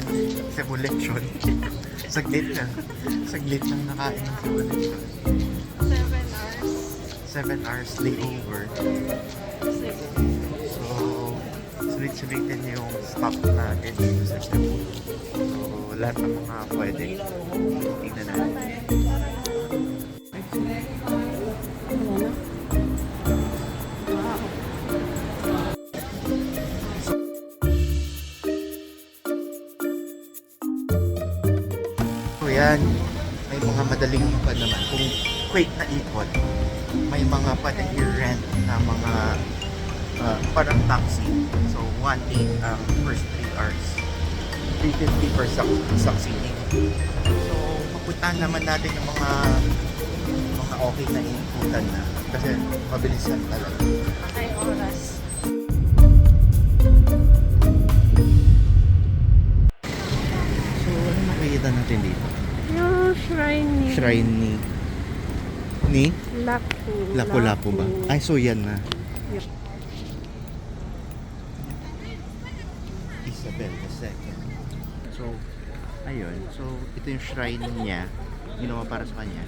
nakain Cebu lechon. Saglit lang nakain ng Cebu lechon. 7 hours layover. So, sulit-sulitin yung stop natin dito sa Cebu. So, lahat ng mga pwede. Tingnan natin. So, yan. May mga madaling pa naman. Kung quick na ikot, may mga pwede i-rent na mga parang taxi. So, 1.8 ang first 3 hours. 350 per succeeding. So, mapuntahan naman natin yung mga okay na ikutan na. Kasi mabilisan talaga. Okay, oras. So, ano makikita natin dito? Yung shrine Ni? Lapu-Lapu ba? Ay, so yan na. Yep. Isabel II. So, ayun. So, ito yung shrine niya. Ginawa para sa kanya.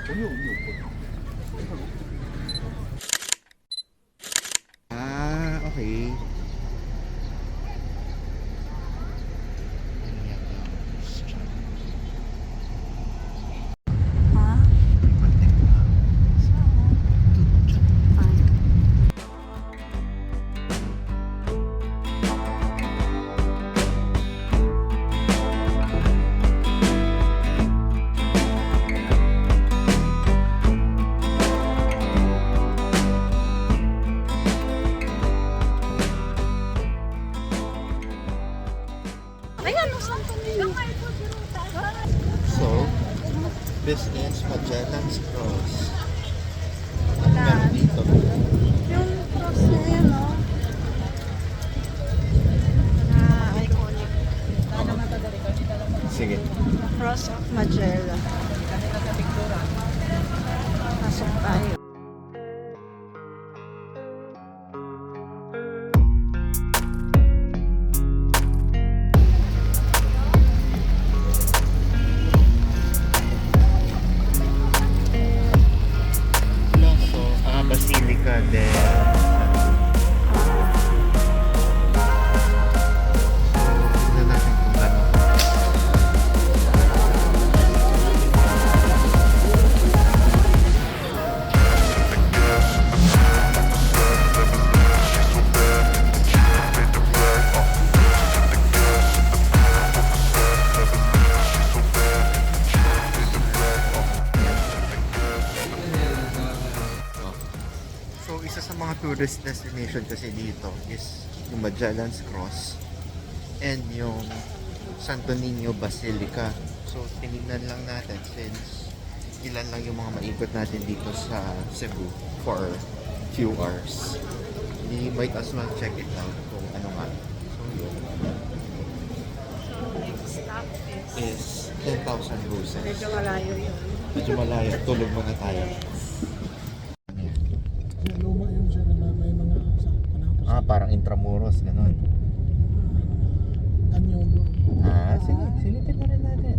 So, yun. Okay. So, this is Magellan's Cross. Meron dito. Yung cross na yun, no? Iconic. Sige. Cross of Magellan. Pasok tayo. Basilica de tignan natin kung gano'n. So, isa sa mga tourist destination kasi dito is yung Magellan's Cross and yung Santo Niño Basilica. So, tinignan lang natin since ilan lang yung mga maikot natin dito sa Cebu for few hours. We might as well check it out kung ano nga. So, yun. So, next stop Is 10,000 roses. medyo malayo yun. Medyo malayo. Tulog muna tayo. Luma yun siya na may mga sa panahon Parang intramuros, gano'n. kanyo. Sige. Silipin na rin natin.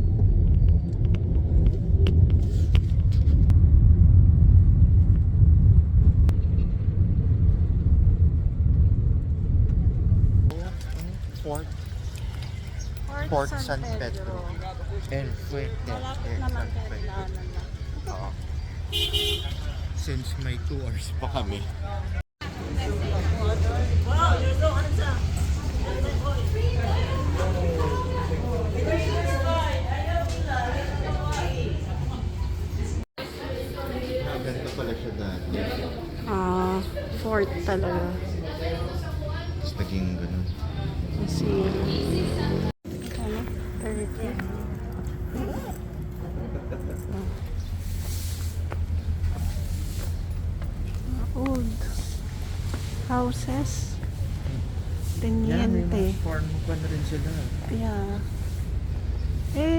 Fort San Pedro. El Fuerte. Malapit naman kayo kailangan na. Oo. Since may 2 hours pa kami. Ganito pala siya dati. Fort talaga. Tapos naging ganun. Kasi, ano? 30. Old houses. Teniente. Farm pa na rin sila. Yeah.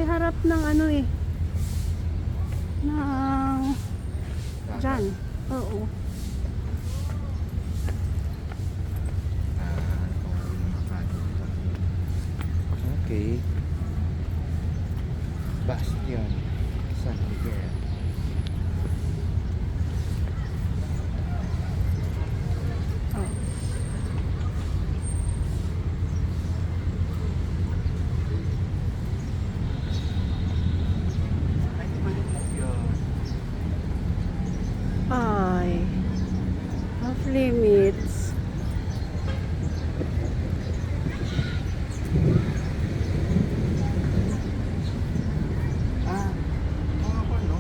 Harap ng ano ng dyan. Oo. Okay. Bastion. San Pedro. Oh. Ay. Off limits. Ah, mga pa, no?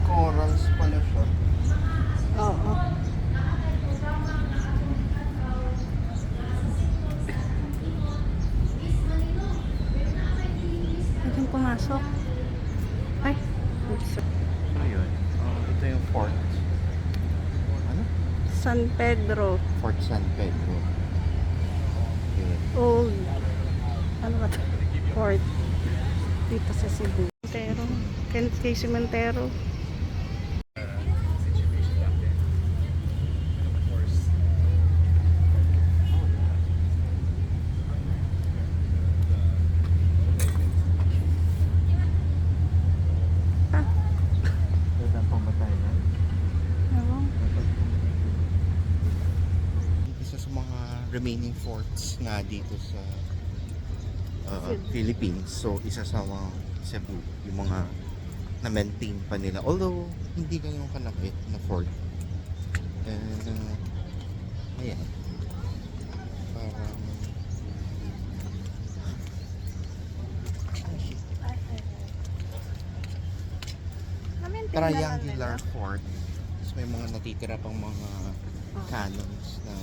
Corals pala siya. Oo. Pwedeng pumasok. Ay. Oops. Ano yun? Ito yung fort. Ano? San Pedro. Fort San Pedro. Okay. Old. Ano ba ito? Fort. Dito sa Cebu. Cemetery. Kay Cemetery. Ah. Pwede ang pamatay na. Ewan. Isa sa mga remaining forts nga dito sa Philippines. So, isa sa mga Cebu, yung mga na-maintain pa nila. Although, hindi ganyan kalaki na fort. Ayan. Parang triangular fort. Tapos may mga natitira pang mga cannons na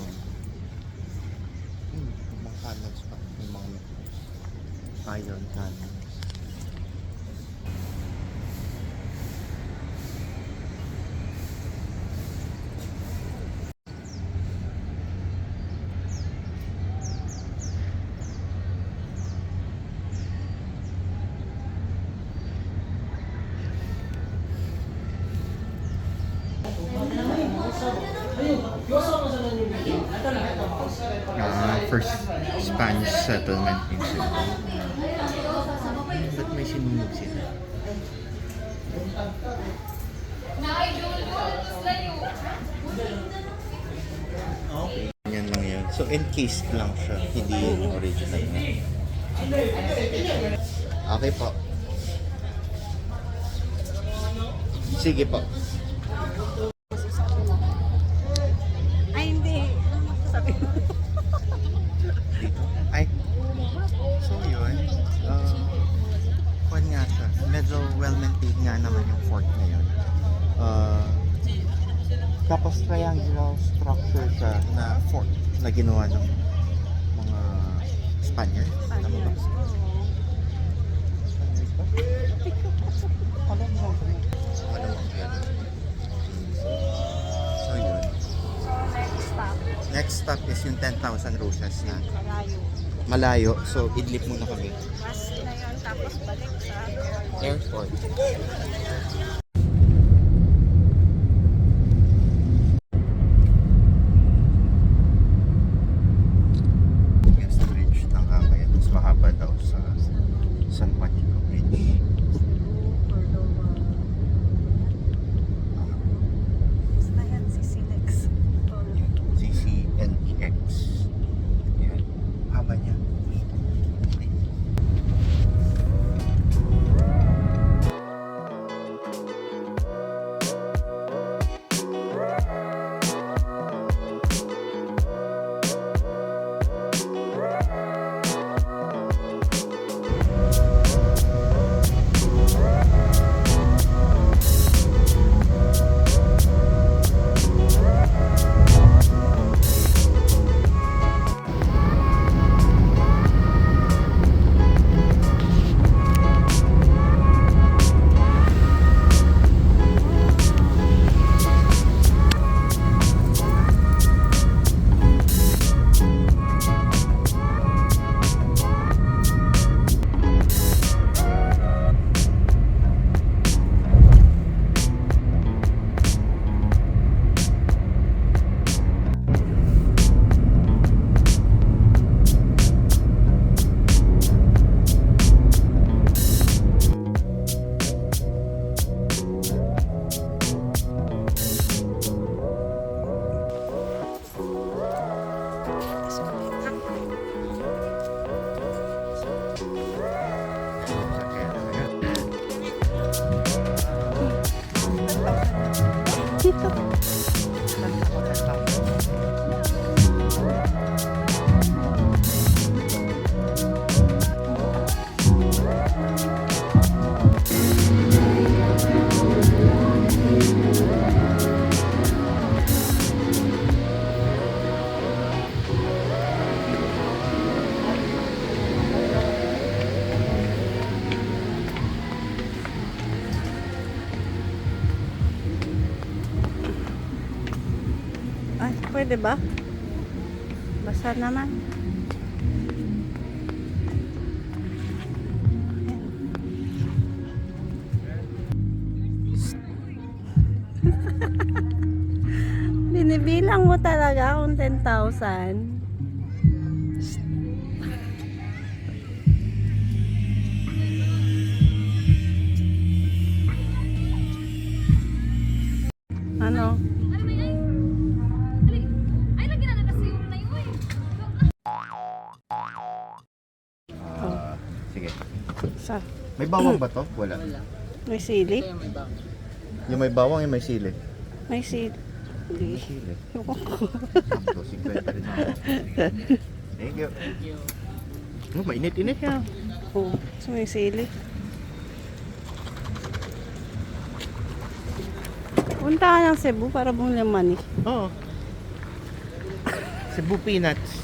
mga cannons pa. May mga iron cannons. First Spanish settlement in Cebu. Ba't may sinunog sila? Okay. Yan lang yun. So encased lang siya, hindi yung original na. Okay po. Sige po. Ay, hindi. Sabi mo. Dito. Ay. So yun. Kwan nga siya. Medyo well-maintained nga naman yung fort na yun. Tapos triangular structure siya na fort na ginawa ng mga Spaniard. Tama ba? Spaniard ba? Alam mo ba? Alam mo yan. So yun. Next stop. Next stop is yung 10,000 roses na Malayo. malayo. So idlip muna kami. Bus na yun, tapos balik sa Airport. Yes, bridge ng Cagayan. Mas mahaba daw sa San Pedro Bridge. Basta yan, si Silex. CCNEX. Yan. Haba niya. Pwede ba? Basa naman. Binibilang mo talaga kung 10,000. Ano? Sige. Sa May bawang ba to? Wala. may sili? Yung may bawang, yung may sili. May sili. Hindi. May sili. Ewan ko. Sakto, 50 rin ako. Thank you. Oh, mainit-init yan. Oo. So may sili. Punta ka ng Cebu para bumili ng mani. Oo. Cebu peanuts.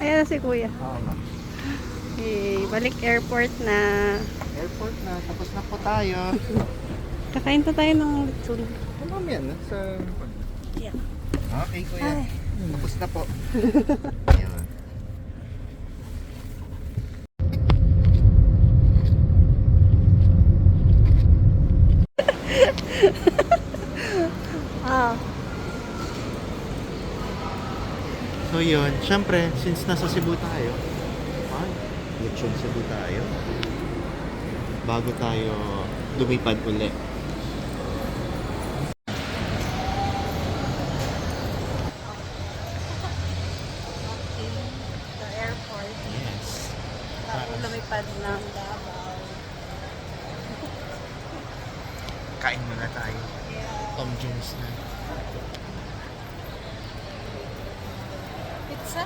Ayan na si kuya. Oo nga. Okay, balik airport na. Airport na, tapos na po tayo. Kakain pa tayo ng lechon. Mamaya na sa... Yeah. Okay, kuya. Ay. Tapos na po. Ayun. Ah, So yun, syempre, since nasa Cebu tayo, lechon Cebu tayo, bago tayo lumipad uli. the airport. Yes. Tapos lumipad ng Davao. Kain muna tayo. Tom Jones na. Pizza?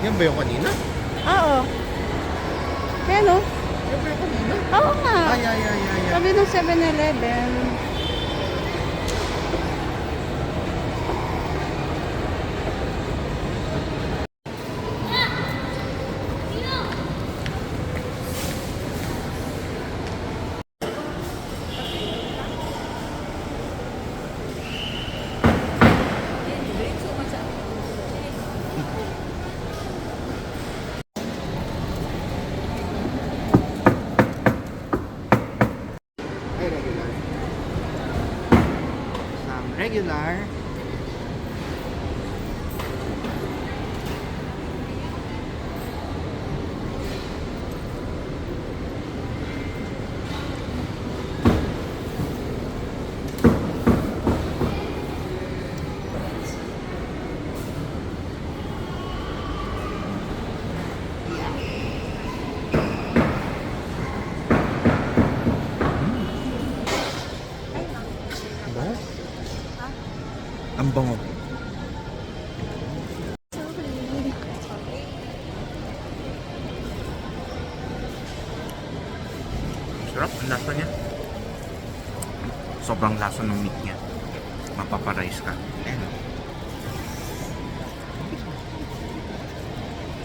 Yan ba yung kanina? Oo. Yan o. Yan ba yung kanina? Oo nga. Ay. Sabi ng 7-Eleven. Ay, regular. Some regular. Ba? Ang bango. Sarap ang lasa niya. Sobrang lasa ng meat niya. Mapaparize ka. Ayan.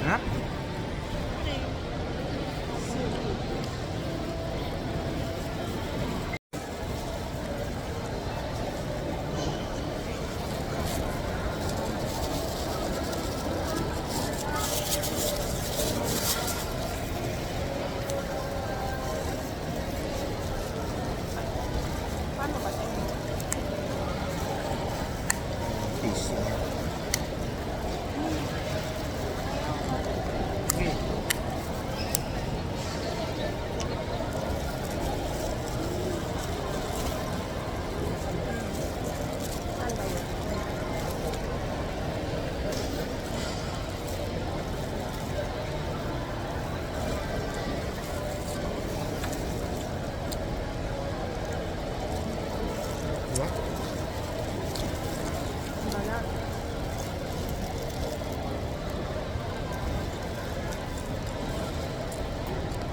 Sarap. Taste niya. Okay. Diba?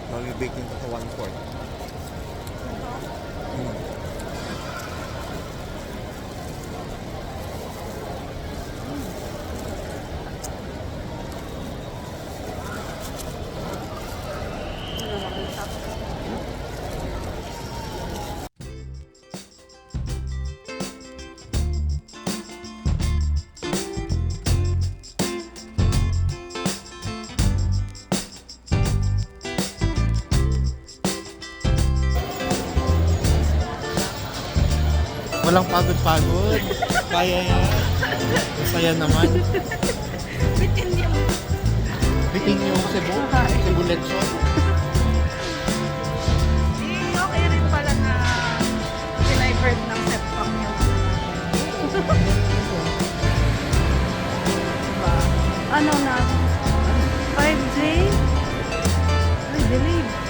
Mag-bake nito sa 1/4. Walang pagod-pagod. Kaya yan. Masaya naman. Bitin yung Cebu. Cebu lechon. Okay rin pala na dinivert ng setback yung diba? Ano na? 5J? I believe.